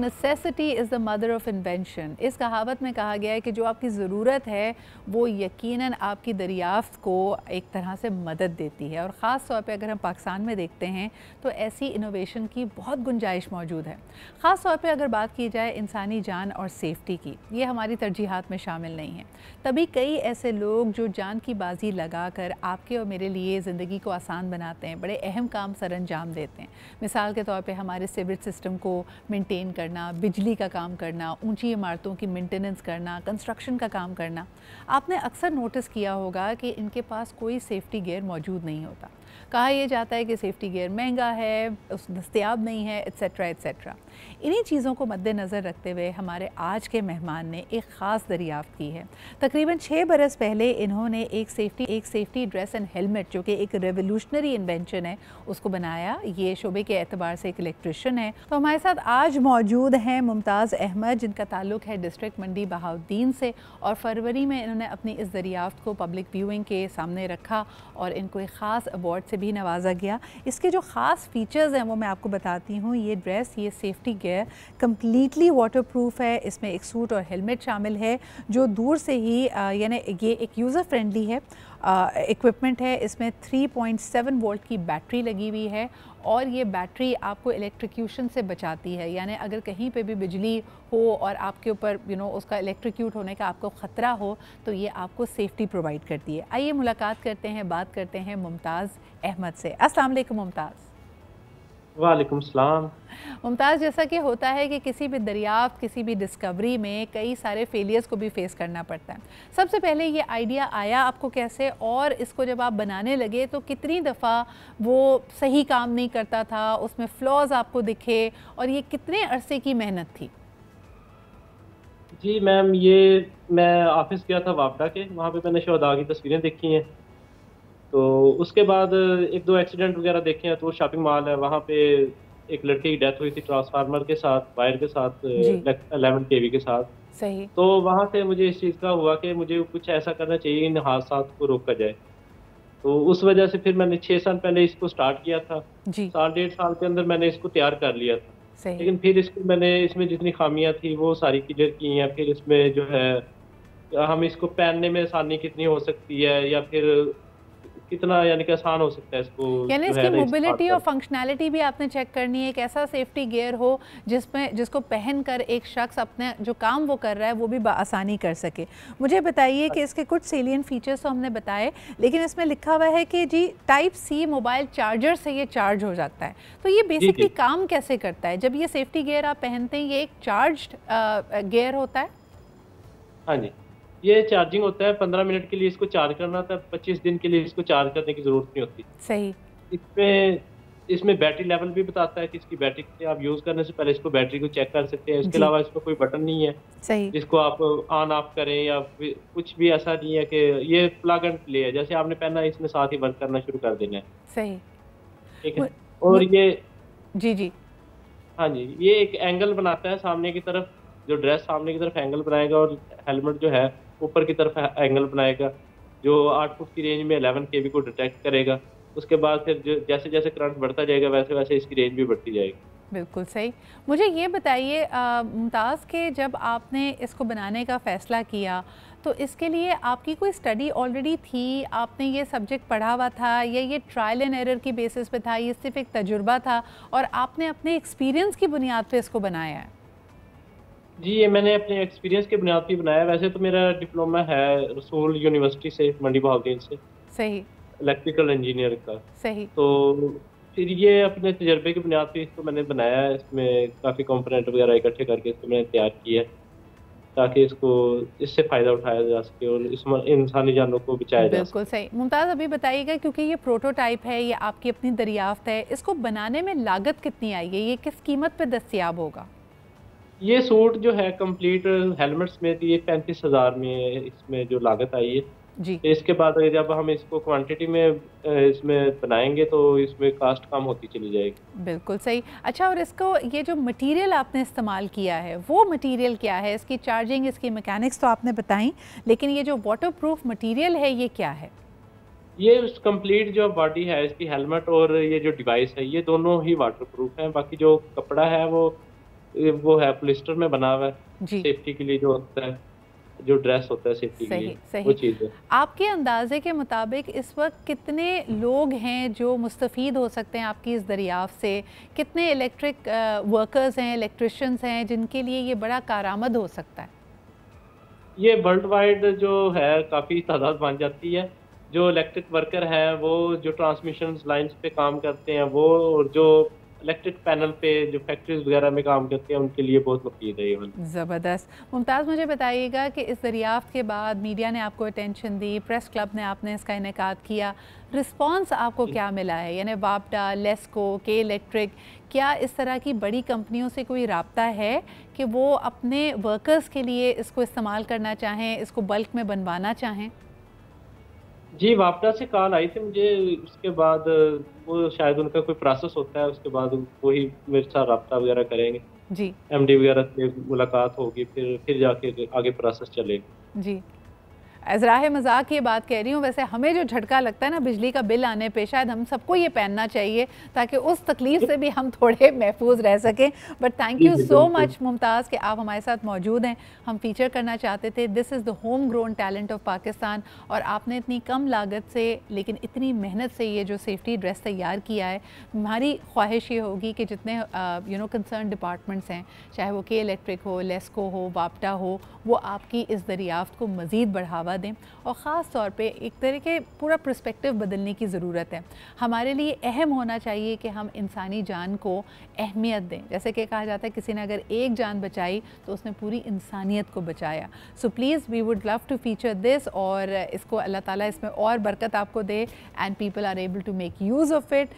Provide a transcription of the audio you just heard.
Necessity is the mother of invention. इस कहावत में कहा गया है कि जो आपकी ज़रूरत है वो यकीनन आपकी दरियाफ्त को एक तरह से मदद देती है, और ख़ास तौर पे अगर हम पाकिस्तान में देखते हैं तो ऐसी इनोवेशन की बहुत गुंजाइश मौजूद है। ख़ास तौर पे अगर बात की जाए इंसानी जान और सेफ्टी की, ये हमारी तरजीहात में शामिल नहीं है। तभी कई ऐसे लोग जो जान की बाजी लगा कर आपके और मेरे लिए ज़िंदगी को आसान बनाते हैं, बड़े अहम काम सर अंजाम देते हैं। मिसाल के तौर पे हमारे सिविल सिस्टम को मेंटेन करना, बिजली का काम करना, ऊंची इमारतों की मेंटेनेंस करना, कंस्ट्रक्शन का काम करना। आपने अक्सर नोटिस किया होगा कि इनके पास कोई सेफ्टी गियर मौजूद नहीं होता। कहा यह जाता है कि सेफ्टी गियर महंगा है, उस दस्तयाब नहीं है, एट्सेट्रा एट्सेट्रा। इन्हीं चीज़ों को मद्देनज़र रखते हुए हमारे आज के मेहमान ने एक ख़ास दरियाफ़्त की है। तकरीबन 6 बरस पहले इन्होंने एक सेफ्टी ड्रेस एंड हेलमेट, जो कि एक रेवोल्यूशनरी इन्वेंशन है, उसको बनाया। ये शोबे के एतबार से एक इलेक्ट्रिशियन है। तो हमारे साथ आज मौजूद हैं मुमताज़ अहमद, जिनका ताल्लुक़ है डिस्ट्रिक्ट मंडी बहाउद्दीन से, और फरवरी में इन्होंने अपनी इस दरियाफ़्त को पब्लिक व्यूइंग के सामने रखा और इनको एक ख़ास अवार्ड से भी नवाजा गया। इसके जो ख़ास फ़ीचर्स हैं वो मैं आपको बताती हूँ। ये ड्रेस, ये सेफ्टी गियर कम्प्लीटली वाटरप्रूफ है। इसमें एक सूट और हेलमेट शामिल है जो दूर से ही यानी ये एक यूज़र फ्रेंडली है इक्विपमेंट है। इसमें 3.7 वोल्ट की बैटरी लगी हुई है, और ये बैटरी आपको इलेक्ट्रिक्यूशन से बचाती है। यानी अगर कहीं पे भी बिजली हो और आपके ऊपर उसका इलेक्ट्रिक्यूट होने का आपको ख़तरा हो तो ये आपको सेफ्टी प्रोवाइड करती है। आइए मुलाकात करते हैं, बात करते हैं मुमताज़ अहमद से। अस्सलाम वालेकुम मुमताज़। वालेकुम सलाम। मुमताज़, जैसा कि होता है कि किसी भी दरियाफ्त, किसी भी डिस्कवरी में कई सारे फेलियर्स को भी फेस करना पड़ता है। सबसे पहले ये आइडिया आया आपको कैसे, और इसको जब आप बनाने लगे तो कितनी दफ़ा वो सही काम नहीं करता था, उसमें फ्लॉज आपको दिखे, और ये कितने अरसे की मेहनत थी? जी मैम, ये मैं ऑफिस गया था वापडा के, वहाँ पे मैंने शोहदा की तस्वीरें देखी हैं। तो उसके बाद एक दो एक्सीडेंट वगैरह देखे हैं। तो वो शॉपिंग मॉल है, वहाँ पे एक लड़के की डेथ हुई थी ट्रांसफार्मर के साथ, वायर के साथ, जी, 11 केवी के साथ। सही। तो वहाँ से मुझे इस चीज़ का हुआ कि मुझे कुछ ऐसा करना चाहिए इन हादसात को रोका जाए। तो उस वजह से फिर मैंने 6 साल पहले इसको स्टार्ट किया था। जी, साल डेढ़ साल के अंदर मैंने इसको तैयार कर लिया था। सही। लेकिन फिर इसको मैंने, इसमें जितनी खामियां थी वो सारी क्लियर की हैं। फिर इसमें जो है, हम इसको पहनने में आसानी कितनी हो सकती है, या फिर कितना यानी कि आसान हो सकता है इसको यानी जो इसकी है ना इस्तेमाल मोबिलिटी और करना। फंक्शनैलिटी भी आपने चेक करनी है। एक ऐसा सेफ्टी गियर हो जिसको पहनकर एक शख्स अपने जो काम वो कर रहा है वो भी आसानी कर सके। मुझे बताइए कि इसके कुछ सेलियन फीचर्स तो हमने बताए, लेकिन इसमें लिखा हुआ है कि जी टाइप सी मोबाइल चार्जर से ये चार्ज हो जाता है। तो ये जी बेसिकली जी। काम कैसे करता है? जब ये सेफ्टी गियर आप पहनते हैं, ये एक चार्ज्ड गियर होता है? हाँ जी, ये चार्जिंग होता है। 15 मिनट के लिए इसको चार्ज करना होता है। 25 दिन के लिए इसको चार्ज करने की जरूरत नहीं होती। सही। इसमें इसमें बैटरी लेवल भी बताता है कि इसकी बैटरी कितनी। आप यूज़ करने से पहले इसको बैटरी को चेक कर सकते हैं। इसके जी, अलावा इसमें कोई बटन नहीं है सही। जिसको आप ऑन ऑफ करें, या फिर कुछ भी ऐसा नहीं है कि ये प्लग एंड प्ले है। जैसे आपने पहना, इसमें साथ ही वर्क करना शुरू कर देना है। सही। ठीक मु, है। मु, और ये, जी जी। हाँ जी, ये एक एंगल बनाता है सामने की तरफ। जो ड्रेस सामने की तरफ एंगल बनाएगा, और हेलमेट जो है ऊपर की तरफ एंगल बनाएगा, जो 8 फुट की रेंज में 11 केवी को डिटेक्ट करेगा। उसके बाद फिर जैसे जैसे करंट बढ़ता जाएगा वैसे वैसे इसकी रेंज भी बढ़ती जाएगी। बिल्कुल सही। मुझे ये बताइए मुमताज़, के जब आपने इसको बनाने का फ़ैसला किया तो इसके लिए आपकी कोई स्टडी ऑलरेडी थी? आपने ये सब्जेक्ट पढ़ा हुआ था, या ये ट्रायल एंड एरर की बेसिस पे था? ये सिर्फ़ एक तजुर्बा था और आपने अपने एक्सपीरियंस की बुनियाद पे इसको बनाया है? जी, ये मैंने अपने एक्सपीरियंस की बुनियाद पे बनाया। वैसे तो मेरा डिप्लोमा है रसूल यूनिवर्सिटी से, मंडी बहाउद्दीन से, सही, इलेक्ट्रिकल इंजीनियर का। सही। तो फिर ये अपने तजर्बे की बुनियाद पे इसको मैंने बनाया है। इसमें काफ़ी कंपोनेंट वगैरह इकट्ठे करके इसको मैंने तैयार किया है, ताकि इसको इससे फ़ायदा उठाया जा सके और इस इंसानी जानों को बचाया जा बिल्कुल सके। सही। मुमताज़, अभी बताइएगा, क्योंकि ये प्रोटोटाइप है, ये आपकी अपनी दरियाफ़्त है, इसको बनाने में लागत कितनी आई है? ये किस कीमत पे दस्तयाब होगा? ये सूट जो है कंप्लीट हेलमेट समेत ये 35,000 में इसमें जो लागत आई है। जी। तो इसके बाद जब हम इसको क्वांटिटी में इसमें बनाएँगे तो इसमें कॉस्ट कम होती चली जाएगी। बिल्कुल सही। अच्छा, और इसको ये जो मटेरियल आपने इस्तेमाल किया है वो मटेरियल क्या है? इसकी चार्जिंग, इसकी मैकेनिक्स तो आपने बताई, लेकिन ये जो वाटरप्रूफ मटेरियल है ये क्या है? ये उस कंप्लीट जो बॉडी है इसकी, हेलमेट और ये जो डिवाइस है, ये दोनों ही वाटरप्रूफ हैं। बाकी जो कपड़ा है वो वो है पॉलिस्टर में बना हुआ है, जी। सेफ्टी के लिए जो होता है, जो ड्रेस होता है सेफ्टी के सही, लिए, वो सही। चीज़ है। आपके अंदाज़े के मुताबिक इस वक़्त कितने लोग हैं जो मुस्तफ़ीद हो सकते हैं आपकी इस दरियाफ़्त से? कितने इलेक्ट्रिक वर्कर्स हैं, इलेक्ट्रिशियंस हैं जिनके लिए ये बड़ा कारआमद हो सकता है? ये वर्ल्ड वाइड जो है काफ़ी तादाद बन जाती है। जो इलेक्ट्रिक वर्कर हैं वो जो ट्रांसमिशन लाइन्स पे काम करते हैं वो, और जो इलेक्ट्रिक पैनल पे जो फैक्ट्रीज़ वगैरह में काम करते हैं उनके लिए बहुत मुफीद है ये वाला। ज़बरदस्त। मुमताज़, मुझे बताइएगा कि इस दरियाफ़्त के बाद मीडिया ने आपको अटेंशन दी, प्रेस क्लब ने आपने इसका इनेकाद किया, रिस्पॉन्स आपको जी। क्या मिला है? यानी वापडा, लेस्को, के इलेक्ट्रिक, क्या इस तरह की बड़ी कंपनियों से कोई राब्ता है कि वो अपने वर्कर्स के लिए इसको इस्तेमाल करना चाहें, इसको बल्क में बनवाना चाहें? जी, वापडा से कॉल आई थी मुझे, उसके बाद वो शायद उनका कोई प्रोसेस होता है, उसके बाद वही मेरे साथ राब्ता वगैरह करेंगे। जी, एमडी वगैरह से मुलाकात होगी, फिर जाके आगे प्रोसेस चलेगा। जी। अज़राए मज़ाक ये बात कह रही हूँ, वैसे हमें जो झटका लगता है ना बिजली का बिल आने पे, शायद हम सबको ये पहनना चाहिए ताकि उस तकलीफ़ से भी हम थोड़े महफूज रह सकें। बट थैंक जी, यू जी, सो बिल्कुल। मच मुमताज़ कि आप हमारे साथ मौजूद हैं। हम फीचर करना चाहते थे, this is the home grown talent of Pakistan, और आपने इतनी कम लागत से लेकिन इतनी मेहनत से ये जो सेफ्टी ड्रेस तैयार किया है। हमारी ख्वाहिश ये होगी कि जितने कंसर्न डिपार्टमेंट्स हैं, चाहे वो के इलेक्ट्रिक हो, लेस्को हो, वापडा हो, वो आपकी इस दरियाफ्त को मज़ीद बढ़ावा दें, और ख़ास तौर पे एक तरह के पूरा पर्सपेक्टिव बदलने की ज़रूरत है। हमारे लिए अहम होना चाहिए कि हम इंसानी जान को अहमियत दें। जैसे कि कहा जाता है किसी ने अगर एक जान बचाई तो उसने पूरी इंसानियत को बचाया। So please we would love to feature this, और इसको अल्लाह ताला इसमें और बरकत आपको दे and people are able to make use of it.